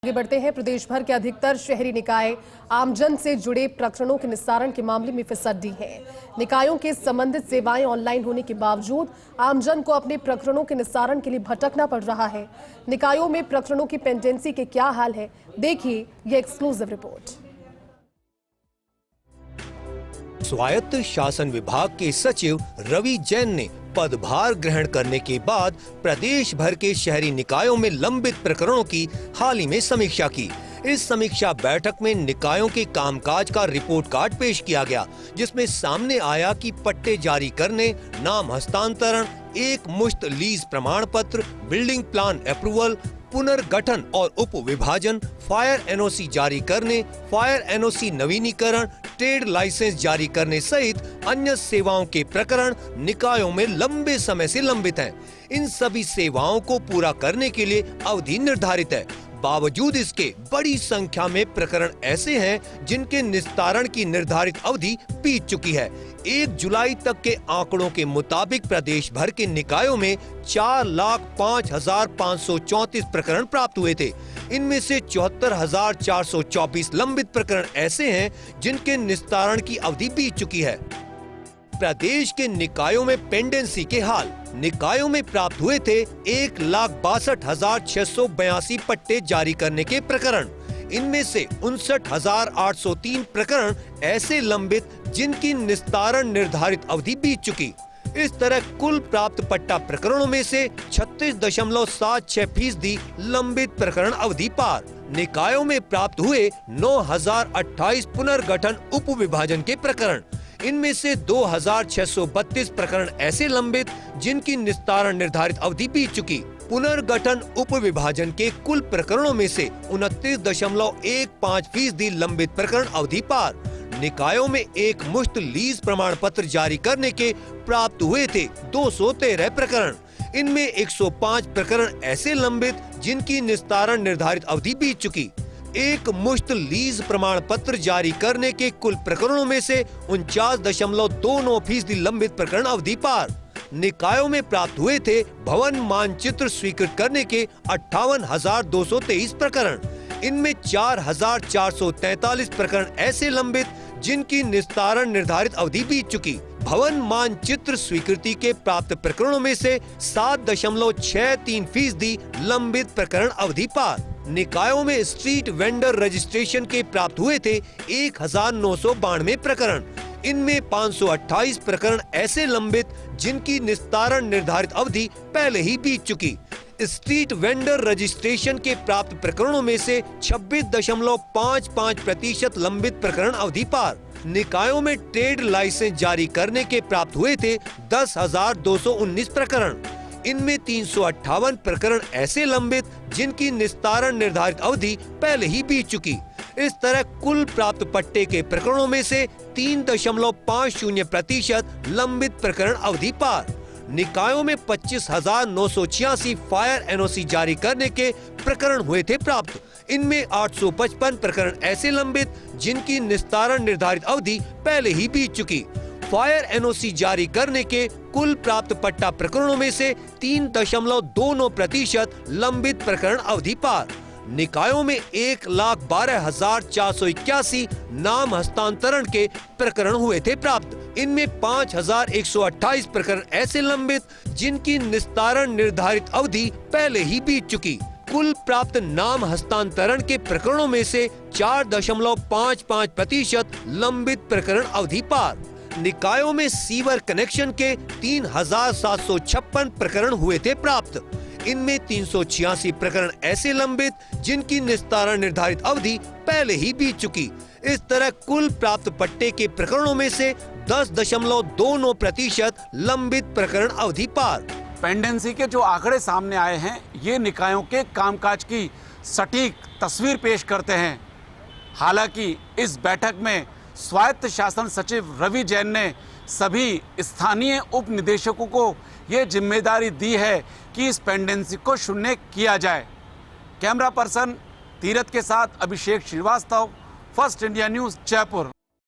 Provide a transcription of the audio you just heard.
आगे बढ़ते हैं। प्रदेश भर के अधिकतर शहरी निकाय आमजन से जुड़े प्रकरणों के निस्तारण के मामले में फिसड्डी हैं। निकायों के संबंधित सेवाएं ऑनलाइन होने के बावजूद आमजन को अपने प्रकरणों के निस्तारण के लिए भटकना पड़ रहा है। निकायों में प्रकरणों की पेंडेंसी के क्या हाल है, देखिए ये एक्सक्लूसिव रिपोर्ट। स्वायत्त शासन विभाग के सचिव रवि जैन ने पदभार ग्रहण करने के बाद प्रदेश भर के शहरी निकायों में लंबित प्रकरणों की हाल ही में समीक्षा की। इस समीक्षा बैठक में निकायों के कामकाज का रिपोर्ट कार्ड पेश किया गया, जिसमें सामने आया कि पट्टे जारी करने, नाम हस्तांतरण, एक मुश्त लीज प्रमाण पत्र, बिल्डिंग प्लान अप्रूवल, पुनर्गठन और उप विभाजन, फायर एनओसी जारी करने, फायर एनओसी नवीनीकरण, ट्रेड लाइसेंस जारी करने सहित अन्य सेवाओं के प्रकरण निकायों में लंबे समय से लंबित हैं। इन सभी सेवाओं को पूरा करने के लिए अवधि निर्धारित है। बावजूद इसके बड़ी संख्या में प्रकरण ऐसे हैं जिनके निस्तारण की निर्धारित अवधि बीत चुकी है। 1 जुलाई तक के आंकड़ों के मुताबिक प्रदेश भर के निकायों में 4,05,534 प्रकरण प्राप्त हुए थे। इनमें से 74,424 लंबित प्रकरण ऐसे हैं जिनके निस्तारण की अवधि बीत चुकी है। प्रदेश के निकायों में पेंडेंसी के हाल। निकायों में प्राप्त हुए थे 1,62,682 पट्टे जारी करने के प्रकरण। इनमें से 59,803 प्रकरण ऐसे लंबित जिनकी निस्तारण निर्धारित अवधि बीत चुकी। इस तरह कुल प्राप्त पट्टा प्रकरणों में से 36.76% लंबित प्रकरण अवधि पार। निकायों में प्राप्त हुए 9,028 पुनर्गठन उप विभाजन के प्रकरण। इनमें से 2,632 प्रकरण ऐसे लंबित जिनकी निस्तारण निर्धारित अवधि बीत चुकी। पुनर्गठन उप विभाजन के कुल प्रकरणों में से 29.15% लंबित प्रकरण अवधि पार। निकायों में एक मुश्त लीज प्रमाण पत्र जारी करने के प्राप्त हुए थे 213 प्रकरण। इनमें 105 प्रकरण ऐसे लंबित जिनकी निस्तारण निर्धारित अवधि बीत चुकी। एक मुश्त लीज प्रमाण पत्र जारी करने के कुल प्रकरणों में से 49.29% लंबित प्रकरण अवधि पार। निकायों में प्राप्त हुए थे भवन मानचित्र स्वीकृत करने के 58,223 प्रकरण। इनमें 4,443 प्रकरण ऐसे लंबित जिनकी निस्तारण निर्धारित अवधि बीत चुकी। भवन मानचित्र स्वीकृति के प्राप्त प्रकरणों में से 7.63% लंबित प्रकरण अवधि पार। निकायों में स्ट्रीट वेंडर रजिस्ट्रेशन के प्राप्त हुए थे 1,992 प्रकरण। इनमें 528 प्रकरण ऐसे लंबित जिनकी निस्तारण निर्धारित अवधि पहले ही बीत चुकी। स्ट्रीट वेंडर रजिस्ट्रेशन के प्राप्त प्रकरणों में से 26.55% लंबित प्रकरण अवधि पार। निकायों में ट्रेड लाइसेंस जारी करने के प्राप्त हुए थे 10,219 प्रकरण। इनमें 358 प्रकरण ऐसे लंबित जिनकी निस्तारण निर्धारित अवधि पहले ही बीत चुकी। इस तरह कुल प्राप्त पट्टे के प्रकरणों में से 3.50% लंबित प्रकरण अवधि पार। निकायों में 25,986 फायर एनओसी जारी करने के प्रकरण हुए थे प्राप्त। इनमें 855 प्रकरण ऐसे लंबित जिनकी निस्तारण निर्धारित अवधि पहले ही बीत चुकी। फायर एनओसी जारी करने के कुल प्राप्त पट्टा प्रकरणों में से 3.29% लंबित प्रकरण अवधि पार। निकायों में 1,12,481 नाम हस्तांतरण के प्रकरण हुए थे प्राप्त। इनमें 5,128 प्रकरण ऐसे लंबित जिनकी निस्तारण निर्धारित अवधि पहले ही बीत चुकी। कुल प्राप्त नाम हस्तांतरण के प्रकरणों में से 4.55% लंबित प्रकरण अवधि पार। निकायों में सीवर कनेक्शन के 3,756 प्रकरण हुए थे प्राप्त। इनमें 386 प्रकरण ऐसे लंबित जिनकी निस्तारण निर्धारित अवधि पहले ही बीत चुकी। इस तरह कुल प्राप्त पट्टे के प्रकरणों में से 10.29% लंबित प्रकरण अवधि पार। पेंडेंसी के जो आंकड़े सामने आए हैं, ये निकायों के कामकाज की सटीक तस्वीर पेश करते हैं। हालांकि इस बैठक में स्वायत्त शासन सचिव रवि जैन ने सभी स्थानीय उप निदेशकों को ये जिम्मेदारी दी है कि इस पेंडेंसी को शून्य किया जाए। कैमरा पर्सन तीरथ के साथ Abhishek Srivastava, First India news, Jaipur.